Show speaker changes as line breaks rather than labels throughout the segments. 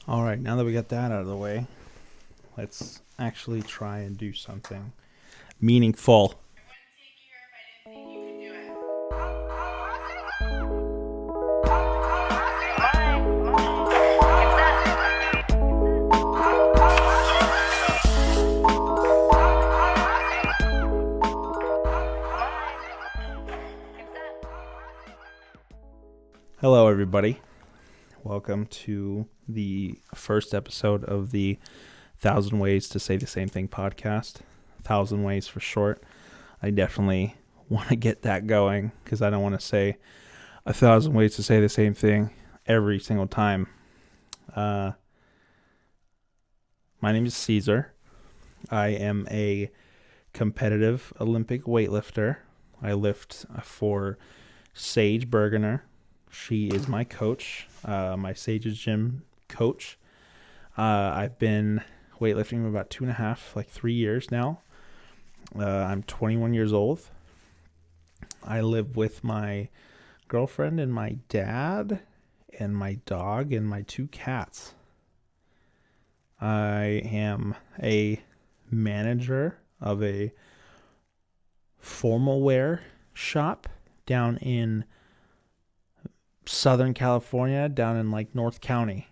All right, now that we got that out of the way, let's actually try and do something meaningful. Hello, everybody. Welcome to the first episode of the 1,000 Ways to Say the Same Thing podcast. 1,000 Ways for short. I definitely want to get that going because I don't want to say 1,000 ways to say the same thing every single time. My name is Cesar. I am a competitive Olympic weightlifter. I lift for Sage Bergener. She is my coach, my Sage's gym coach. I've been weightlifting for about 3 years now. I'm 21 years old. I live with my girlfriend and my dad and my dog and my 2 cats. I am a manager of a formal wear shop down in Southern California, down in like North County.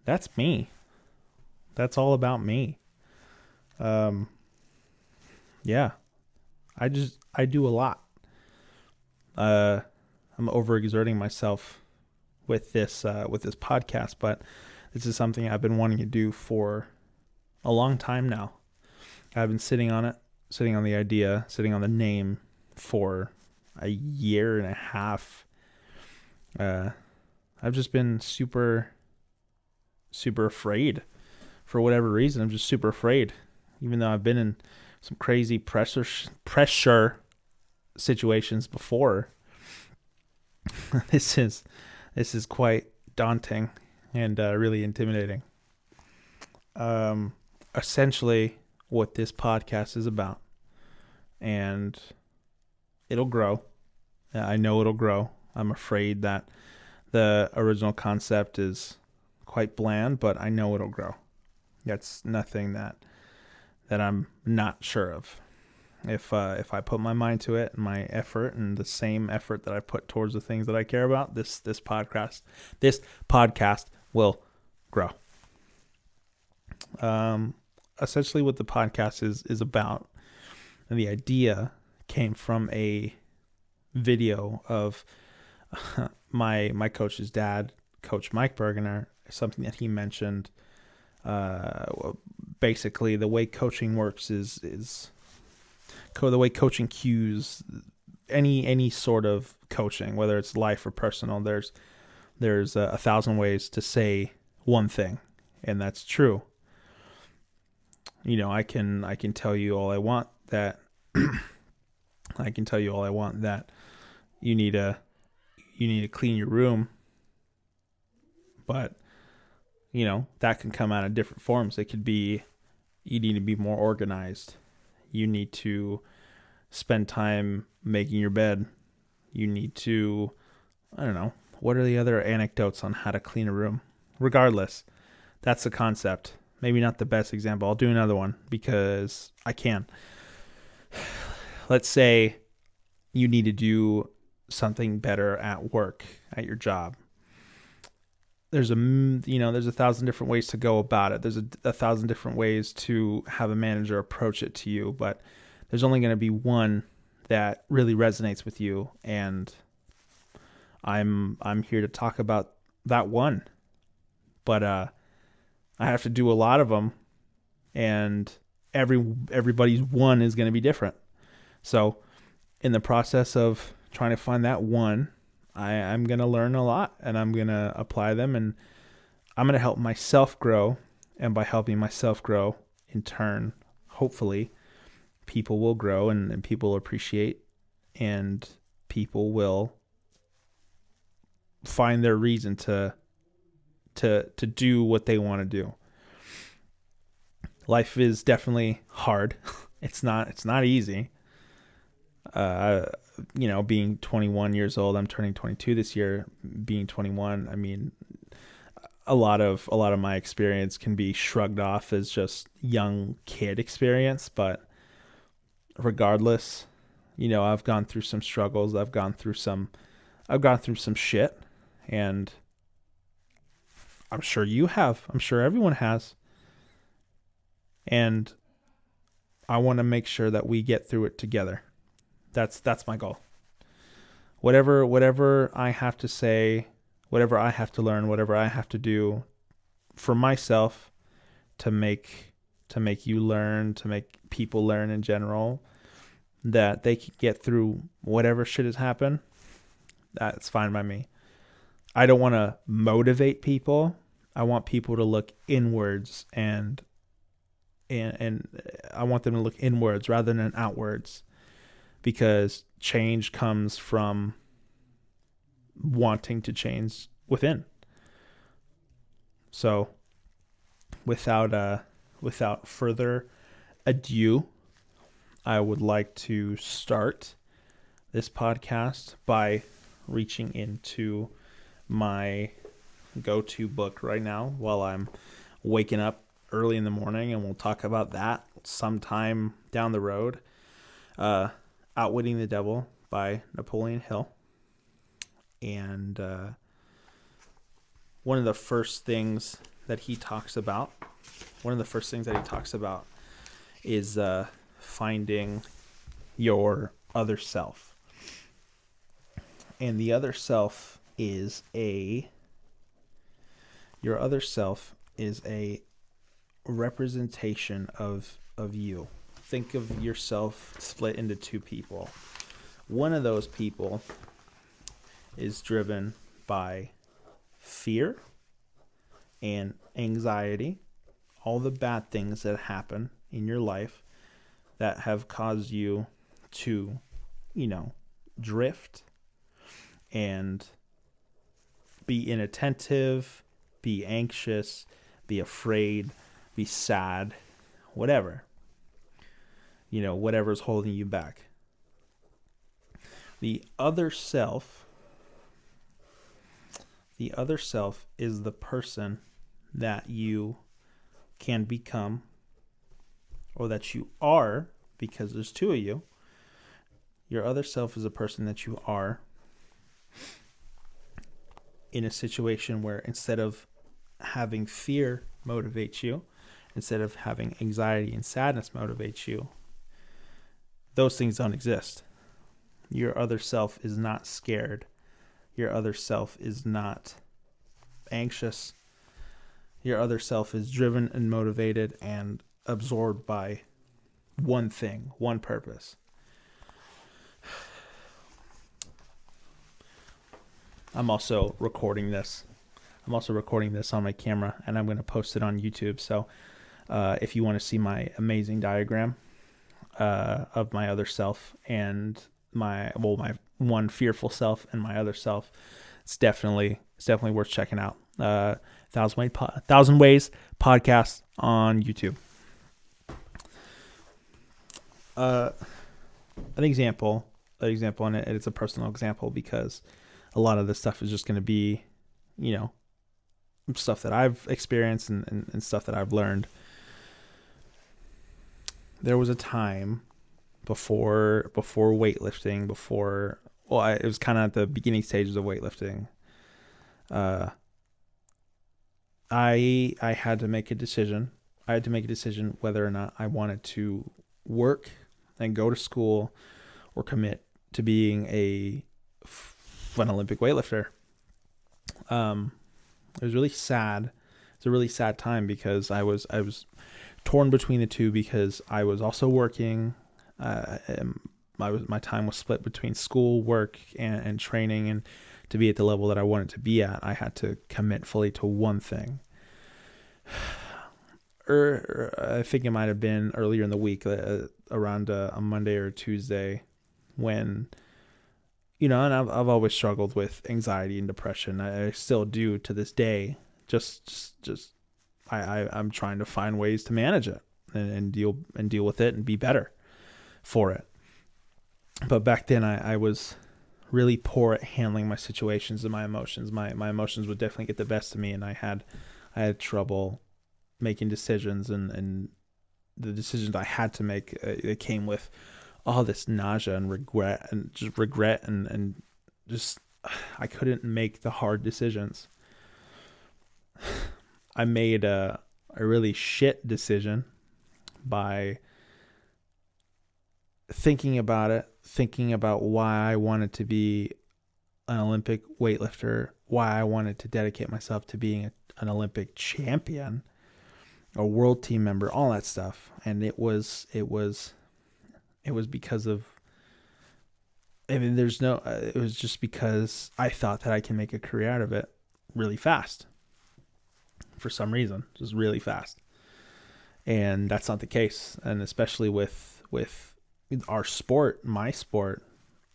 That's me. That's all about me. Yeah. I do a lot. I'm overexerting myself with this podcast, but this is something I've been wanting to do for a long time now. I've been sitting on the idea, sitting on the name for a year and a half. I've just been super afraid for whatever reason. I'm just super afraid, even though I've been in some crazy pressure situations before. This is quite daunting and really intimidating. Essentially, what this podcast is about, and it'll grow. I know it'll grow. I'm afraid that the original concept is quite bland, but I know it'll grow. That's nothing that I'm not sure of. If I put my mind to it and my effort and the same effort that I put towards the things that I care about, this podcast will grow. Essentially, what the podcast is about, and the idea came from a video of my coach's dad, Coach Mike Bergener. Something that he mentioned. Basically, the way coaching works is the way coaching cues any sort of coaching, whether it's life or personal. There's 1,000 ways to say one thing, and that's true. You know, I can tell you all I want that. I can tell you all I want that you need to clean your room, but you know, that can come out in different forms. It could be you need to be more organized. You need to spend time making your bed. You need to, I don't know, what are the other anecdotes on how to clean a room? Regardless, that's the concept. Maybe not the best example. I'll do another one because I can. Let's say you need to do something better at work, at your job. There's 1,000 different ways to go about it. There's a 1,000 different ways to have a manager approach it to you, but there's only going to be one that really resonates with you, and I'm here to talk about that one. But I have to do a lot of them, and everybody's one is going to be different. So in the process of trying to find that one, I'm going to learn a lot, and I'm going to apply them, and I'm going to help myself grow. And by helping myself grow, in turn, hopefully, people will grow and people will appreciate, and people will find their reason to do what they want to do. Life is definitely hard. It's not easy. Being 21 years old, I'm turning 22 this year. Being 21, I mean, a lot of my experience can be shrugged off as just young kid experience, but regardless, I've gone through some struggles. I've gone through some shit, and I'm sure you have. I'm sure everyone has. And I want to make sure that we get through it together. That's my goal. Whatever I have to say, whatever I have to learn, whatever I have to do for myself to make you learn, to make people learn in general, that they can get through whatever shit has happened, that's fine by me. I don't want to motivate people. I want people to look inwards and I want them to look inwards rather than outwards, because change comes from wanting to change within. So without further ado, I would like to start this podcast by reaching into my go-to book right now while I'm waking up early in the morning, and we'll talk about that sometime down the road. Outwitting the Devil by Napoleon Hill. And one of the first things that he talks about is finding your other self. And the other self is a representation of you. Think of yourself split into two people. One of those people is driven by fear and anxiety, all the bad things that happen in your life that have caused you to, drift and be inattentive, be anxious, be afraid, be sad, whatever. Whatever's holding you back. The other self is the person that you can become, or that you are, because there's two of you. Your other self is a person that you are in a situation where instead of having fear motivate you, instead of having anxiety and sadness motivate you, those things don't exist. Your other self is not scared. Your other self is not anxious. Your other self is driven and motivated and absorbed by one thing, one purpose. I'm also recording this on my camera, and I'm going to post it on YouTube. So if you want to see my amazing diagram of my other self and my one fearful self and my other self, it's definitely worth checking out. 1,000 Ways podcast on YouTube. An example, and it's a personal example because a lot of this stuff is just going to be, stuff that I've experienced and stuff that I've learned. There was a time before weightlifting, it was kind of at the beginning stages of weightlifting. I had to make a decision. Whether or not I wanted to work and go to school or commit to being an Olympic weightlifter. It was really sad. It's a really sad time because I was torn between the two, because I was also working. My time was split between school, work, and training, and to be at the level that I wanted to be at, I had to commit fully to one thing. I think it might have been earlier in the week, around a Monday or a Tuesday, when, and I've always struggled with anxiety and depression. I still do to this day. I'm trying to find ways to manage it and deal with it and be better for it. But back then I was really poor at handling my situations and my emotions. My emotions would definitely get the best of me, and I had trouble making decisions, and the decisions I had to make, it came with all this nausea and regret, and just I couldn't make the hard decisions. I made a really shit decision by thinking about why I wanted to be an Olympic weightlifter, why I wanted to dedicate myself to being an Olympic champion, a world team member, all that stuff. And it was because of, I mean, it was just because I thought that I can make a career out of it really fast. For some reason, just really fast. And that's not the case. And especially with our sport, my sport,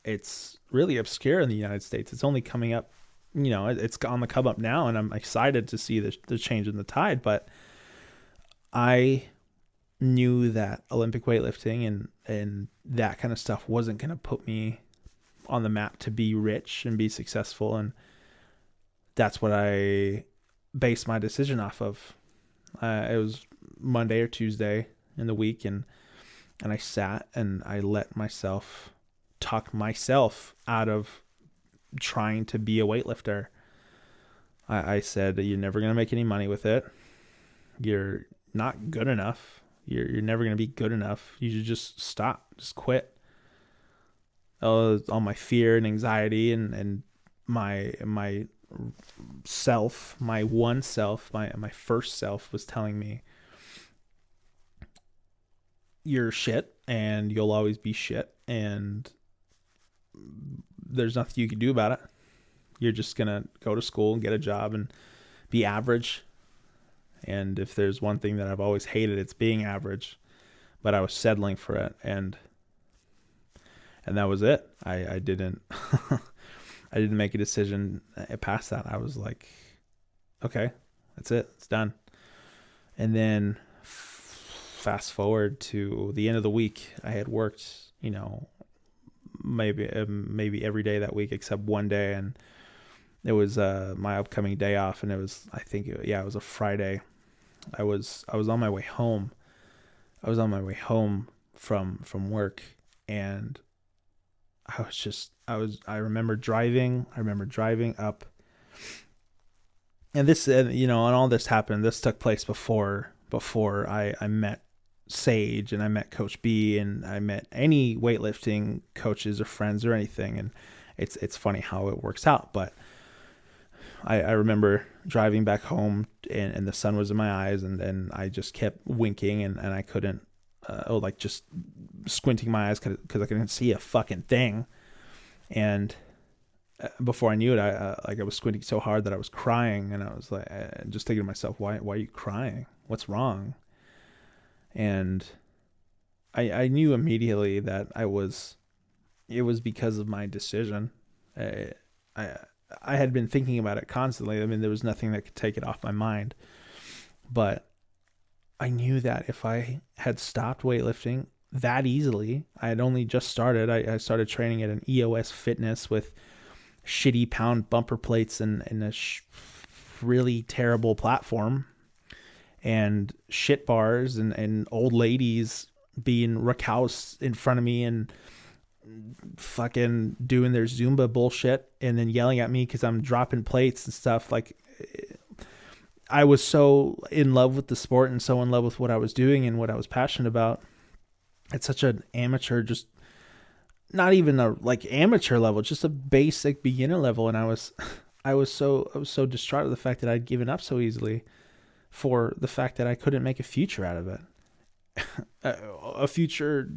it's really obscure in the United States. It's only coming up, it's on the come up now, and I'm excited to see the change in the tide. But I knew that Olympic weightlifting and that kind of stuff wasn't going to put me on the map to be rich and be successful. And that's what I based my decision off of. It was Monday or Tuesday in the week, and I sat and I let myself talk myself out of trying to be a weightlifter. I said, you're never going to make any money with it. You're not good enough. You're never going to be good enough. You should just stop, just quit. All my fear and anxiety and my self, my one self, my first self was telling me, you're shit and you'll always be shit, and there's nothing you can do about it. You're just going to go to school and get a job and be average. And if there's one thing that I've always hated, it's being average. But I was settling for it, and that was it. I didn't I didn't make a decision past that. I was like, okay, that's it. It's done. And then fast forward to the end of the week, I had worked, maybe every day that week except one day, and it was my upcoming day off, and it was, it was a Friday. I was on my way home. I was on my way home from work, and I remember driving up, and this, and all this happened. This took place before I met Sage, and I met Coach B, and I met any weightlifting coaches or friends or anything. And it's funny how it works out. But I remember driving back home, and the sun was in my eyes, and I just kept winking, and I couldn't, just squinting my eyes because I couldn't see a fucking thing. And before I knew it, I was squinting so hard that I was crying, and I was like, just thinking to myself, why are you crying? What's wrong? And I knew immediately that it was because of my decision. I had been thinking about it constantly. I mean, there was nothing that could take it off my mind. But I knew that if I had stopped weightlifting that easily, I had only just started. I started training at an EOS Fitness with shitty pound bumper plates and a really terrible platform, and shit bars and old ladies being rackhouse in front of me and fucking doing their Zumba bullshit, and then yelling at me because I'm dropping plates and stuff. Like, I was so in love with the sport and so in love with what I was doing and what I was passionate about at such an amateur, just not even a amateur level, just a basic beginner level. And I was so distraught with the fact that I'd given up so easily, for the fact that I couldn't make a future out of it. A future,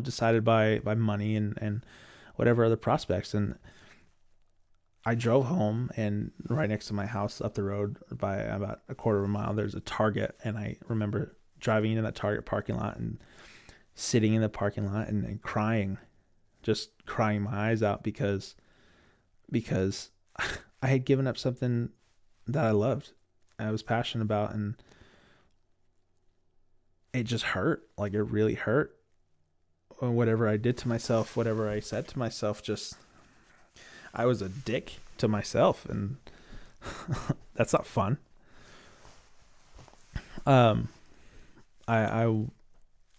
decided by money and whatever other prospects. And I drove home, and right next to my house up the road by about a quarter of a mile, there's a Target. And I remember driving into that Target parking lot and sitting in the parking lot and crying, just crying my eyes out because I had given up something that I loved, I was passionate about, and it just hurt. Like, it really hurt whatever I did to myself, whatever I said to myself, just I was a dick to myself, and that's not fun. Um, I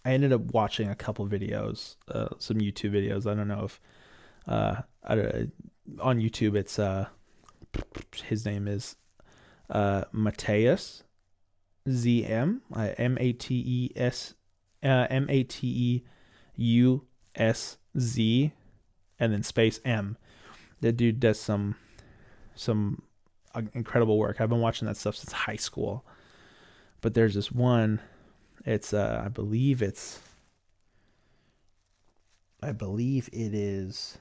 ended up watching a couple videos, some YouTube videos. I don't know if on YouTube it's his name is Mateus ZM MATEUSZ and then space M. That dude does some incredible work. I've been watching that stuff since high school. But there's this one. It's I believe it is.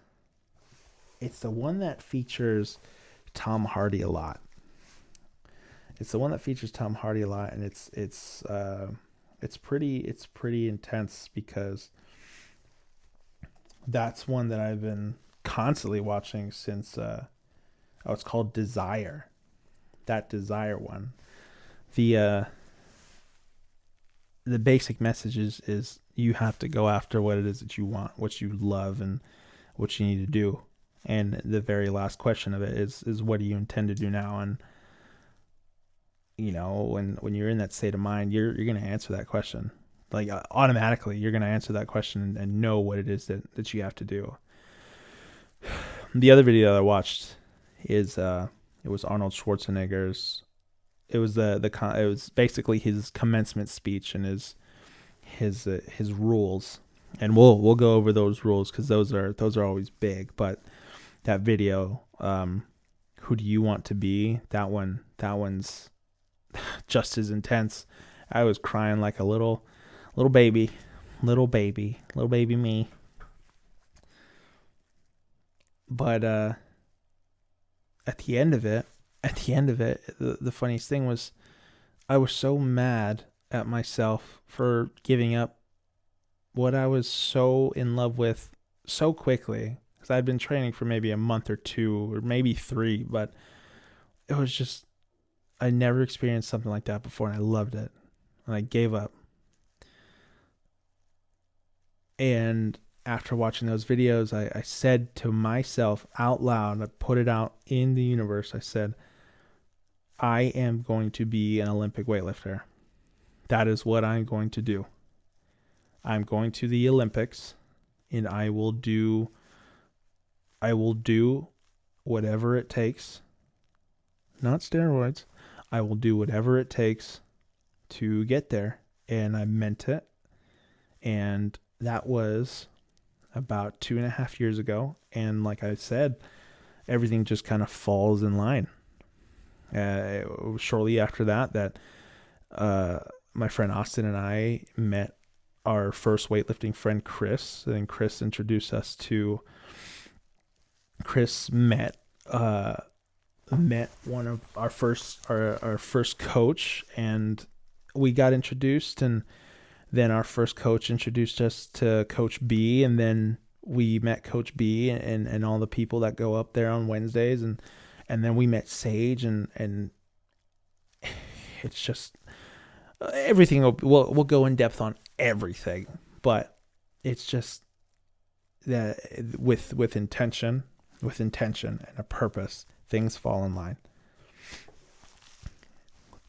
It's the one that features Tom Hardy a lot. And it's pretty intense because that's one that I've been constantly watching since it's called Desire. That Desire one. The basic message is you have to go after what it is that you want, what you love, and what you need to do. And the very last question of it is what do you intend to do now? And when you're in that state of mind, you're going to answer that question. Like automatically, you're going to answer that question and know what it is that you have to do. The other video that I watched is it was Arnold Schwarzenegger's. It was it was basically his commencement speech and his rules, and we'll go over those rules because those are always big. But that video, who do you want to be? That one's just as intense. I was crying like a little baby me. But at the end of it, the funniest thing was I was so mad at myself for giving up what I was so in love with so quickly. Because I'd been training for maybe a month or 2 or maybe 3, but it was just, I never experienced something like that before, and I loved it. And I gave up. And after watching those videos, I said to myself out loud, I put it out in the universe, I said, I am going to be an Olympic weightlifter. That is what I'm going to do. I'm going to the Olympics, and I will do whatever it takes. Not steroids. I will do whatever it takes to get there. And I meant it. And that was about 2.5 years ago. And like I said, everything just kind of falls in line. Shortly after that my friend Austin and I met our first weightlifting friend, Chris. And Chris introduced us to... Chris met one of our first coach, and we got introduced, and then our first coach introduced us to Coach B, and then we met Coach B and all the people that go up there on Wednesdays, and then we met Sage, and it's just everything. We'll go in depth on everything, but it's just that with intention and a purpose, things fall in line.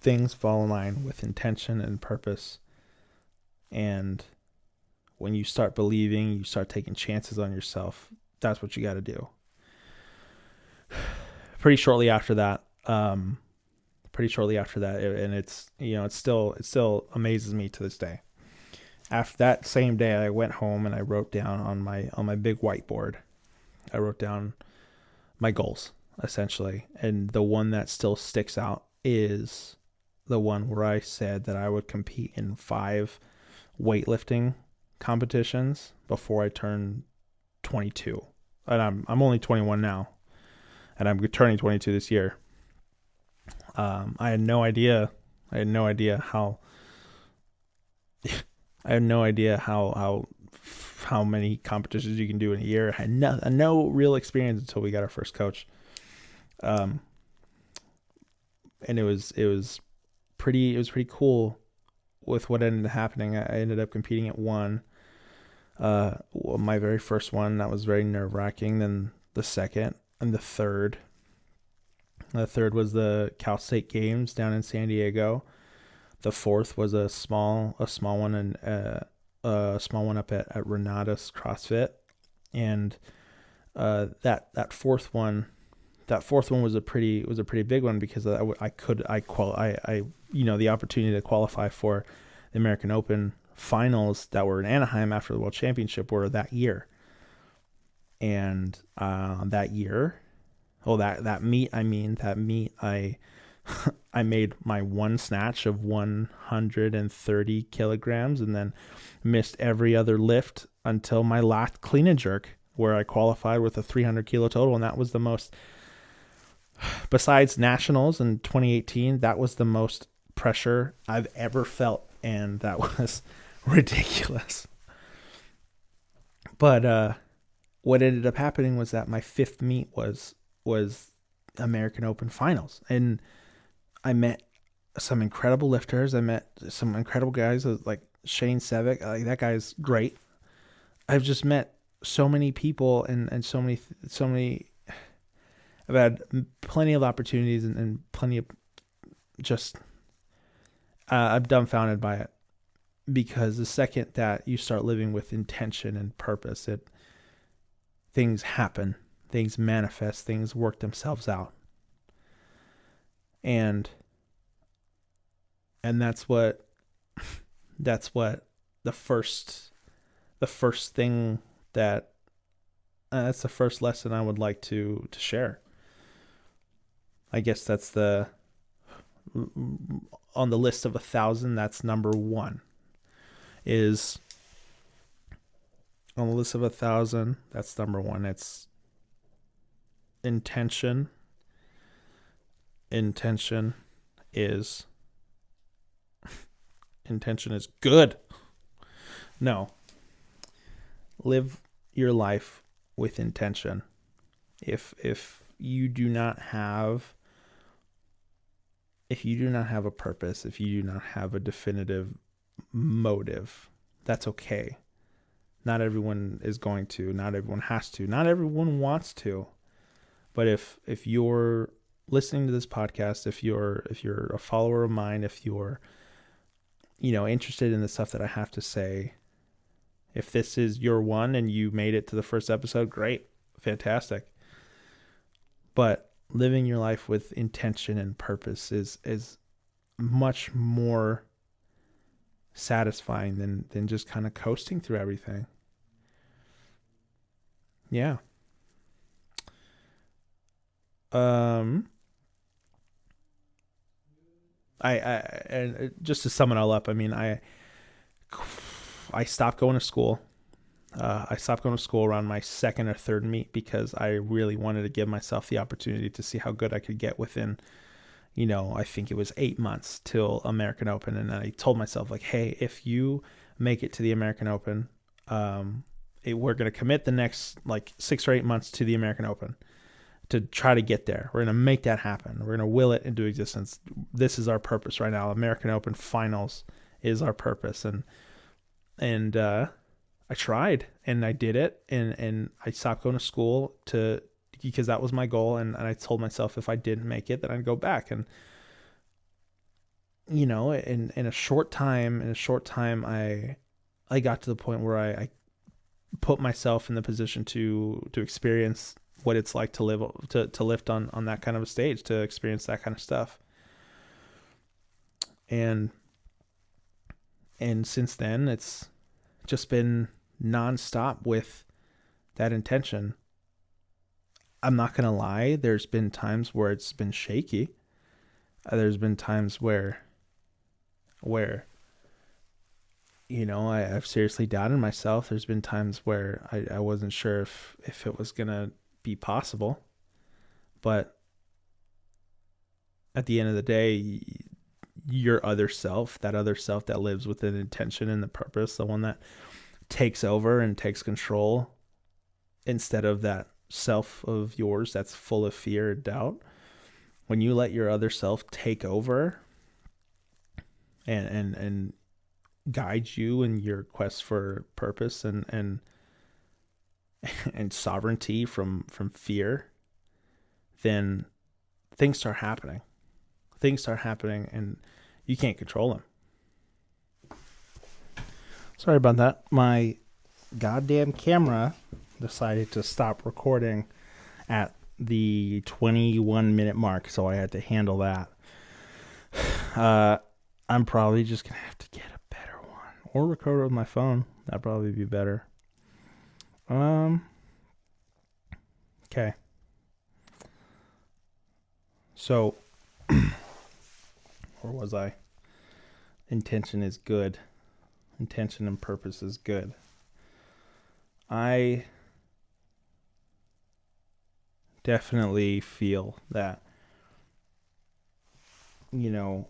Things fall in line with intention and purpose. And when you start believing, you start taking chances on yourself. That's what you got to do. Pretty shortly after that, and it's it still amazes me to this day. After that same day, I went home and I wrote down on my big whiteboard. I wrote down my goals, essentially. And the one that still sticks out is the one where I said that I would compete in 5 weightlifting competitions before I turn 22. And I'm only 21 now, and I'm turning 22 this year. I had no idea how how many competitions you can do in a year. I had no real experience until we got our first coach. And it was pretty cool with what ended up happening. I ended up competing at 1. My very first one, that was very nerve-wracking. Then the second and the third. The third was the Cal State Games down in San Diego. The fourth was a small one, and a small one up at Renatus CrossFit. And that fourth one was a pretty big one, because the opportunity to qualify for the American Open finals that were in Anaheim after the World Championship were that year. And that meet, I I made my one snatch of 130 kilograms, and then missed every other lift until my last clean and jerk, where I qualified with a 300 kilo total. And that was the most, besides nationals in 2018, that was the most pressure I've ever felt. And that was ridiculous. But what ended up happening was that my fifth meet was American Open finals. And I met some incredible lifters. I met some incredible guys like Shane Sevick. Like, that guy's great. I've just met so many people, and so many. I've had plenty of opportunities, and plenty of just. I'm dumbfounded by it, because the second that you start living with intention and purpose, things happen, things manifest, things work themselves out. And that's what the first thing that that's the first lesson I would like to share. I guess that's on the list of 1,000, that's number one. Is on the list of 1,000, that's number one. It's intention. Intention is good. No. Live your life with intention. If you do not have a purpose, if you do not have a definitive motive, that's okay. Not everyone is going to, not everyone has to, not everyone wants to. But if you're listening to this podcast, if you're a follower of mine, if you're interested in the stuff that I have to say, if this is your one and you made it to the first episode, great, fantastic. But living your life with intention and purpose is much more satisfying than just kind of coasting through everything. Yeah. And just to sum it all up, I mean, I stopped going to school. I stopped going to school around my second or third meet, because I really wanted to give myself the opportunity to see how good I could get within, I think it was 8 months till American Open. And I told myself, like, hey, if you make it to the American Open, we're going to commit the next like 6 or 8 months to the American Open to try to get there. We're going to make that happen. We're going to will it into existence. This is our purpose right now. American Open finals is our purpose. And I tried, and I did it, and I stopped going to school because that was my goal. And I told myself, if I didn't make it, then I'd go back. And, in a short time, I got to the point where I put myself in the position to experience what it's like to lift on that kind of a stage, to experience that kind of stuff. And since then, it's just been nonstop with that intention. I'm not going to lie. There's been times where it's been shaky. There's been times where I've seriously doubted myself. There's been times where I wasn't sure if it was going to be possible. But at the end of the day, your other self, that lives with an intention and the purpose, the one that takes over and takes control, instead of that self of yours that's full of fear and doubt. When you let your other self take over and guides you in your quest for purpose and sovereignty from fear, then things start happening. Things start happening and you can't control them. Sorry about that. My goddamn camera decided to stop recording at the 21-minute mark, so I had to handle that. I'm probably just going to have to get a better one or record it with my phone. That'd probably be better. Okay. So, where was I? Intention is good. Intention and purpose is good. I definitely feel that, you're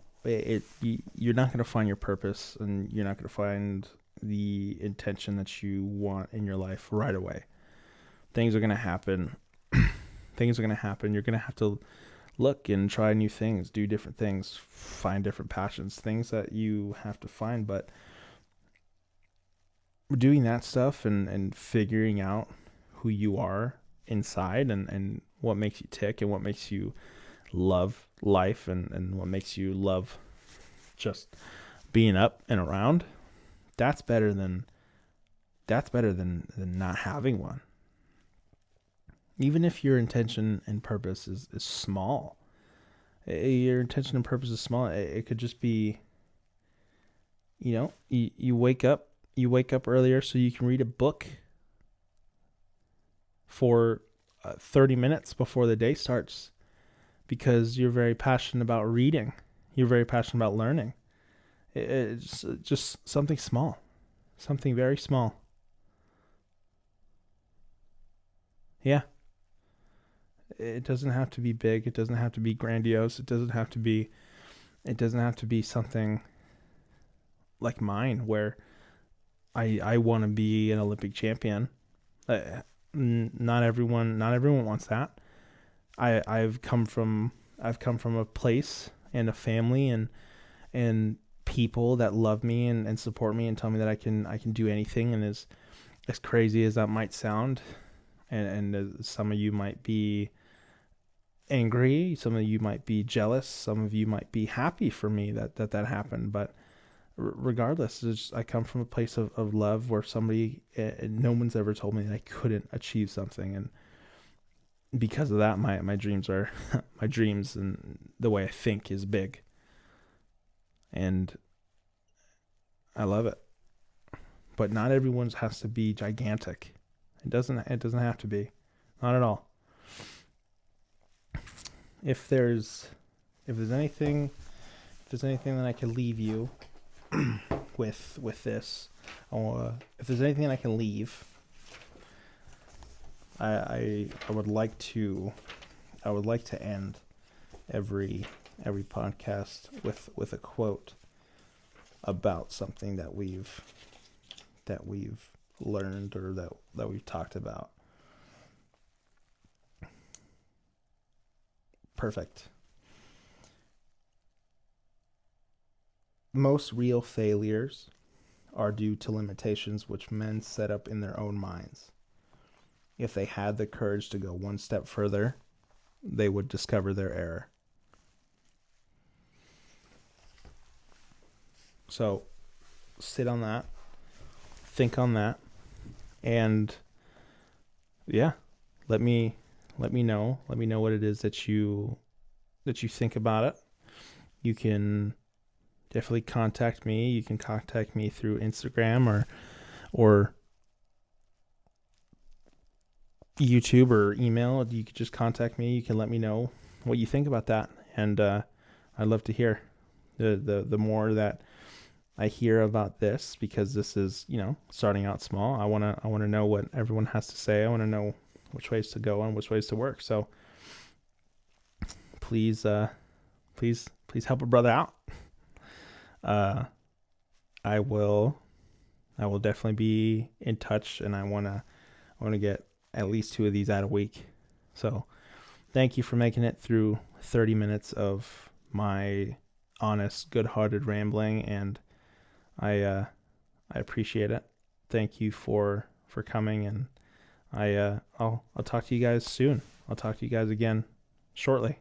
not going to find your purpose and you're not going to find the intention that you want in your life right away. Things are going to happen. Things are going to happen. You're going to have to look and try new things, do different things, find different passions, things that you have to find. But doing that stuff and figuring out who you are inside and what makes you tick and what makes you love life and what makes you love just being up and around, that's better than not having one. Even if your intention and purpose is small, your intention and purpose is small. It could just be, you wake up earlier so you can read a book for 30 minutes before the day starts because you're very passionate about reading. You're very passionate about learning. It's just something small, something very small. Yeah. It doesn't have to be big. It doesn't have to be grandiose. It doesn't have to be something like mine where I want to be an Olympic champion. Not everyone wants that. I've come from a place and a family and people that love me and support me and tell me that I can do anything. And as crazy as that might sound, and some of you might be angry, some of you might be jealous, some of you might be happy for me that happened. But regardless, I come from a place of love where no one's ever told me that I couldn't achieve something. And because of that, my dreams are my dreams, and the way I think is big. And I love it. But not everyone's has to be gigantic. It doesn't have to be. Not at all. If there's anything that I can leave you with this, if there's anything that I can leave, I would like to end every podcast with a quote about something that we've learned or that we've talked about. Perfect. Most real failures are due to limitations which men set up in their own minds. If they had the courage to go one step further, they would discover their error. So, sit on that, think on that, and yeah, let me know what it is that you think about it. You can definitely contact me. You can contact me through Instagram or YouTube or email. You can just contact me. You can let me know what you think about that, and I'd love to hear. The more that I hear about this, because this is starting out small. I wanna know what everyone has to say. I want to know which ways to go and which ways to work. So please help a brother out. I will definitely be in touch, and I want to get at least 2 of these out a week. So thank you for making it through 30 minutes of my honest, good-hearted rambling, and I appreciate it. Thank you for coming, and I'll talk to you guys soon. I'll talk to you guys again shortly.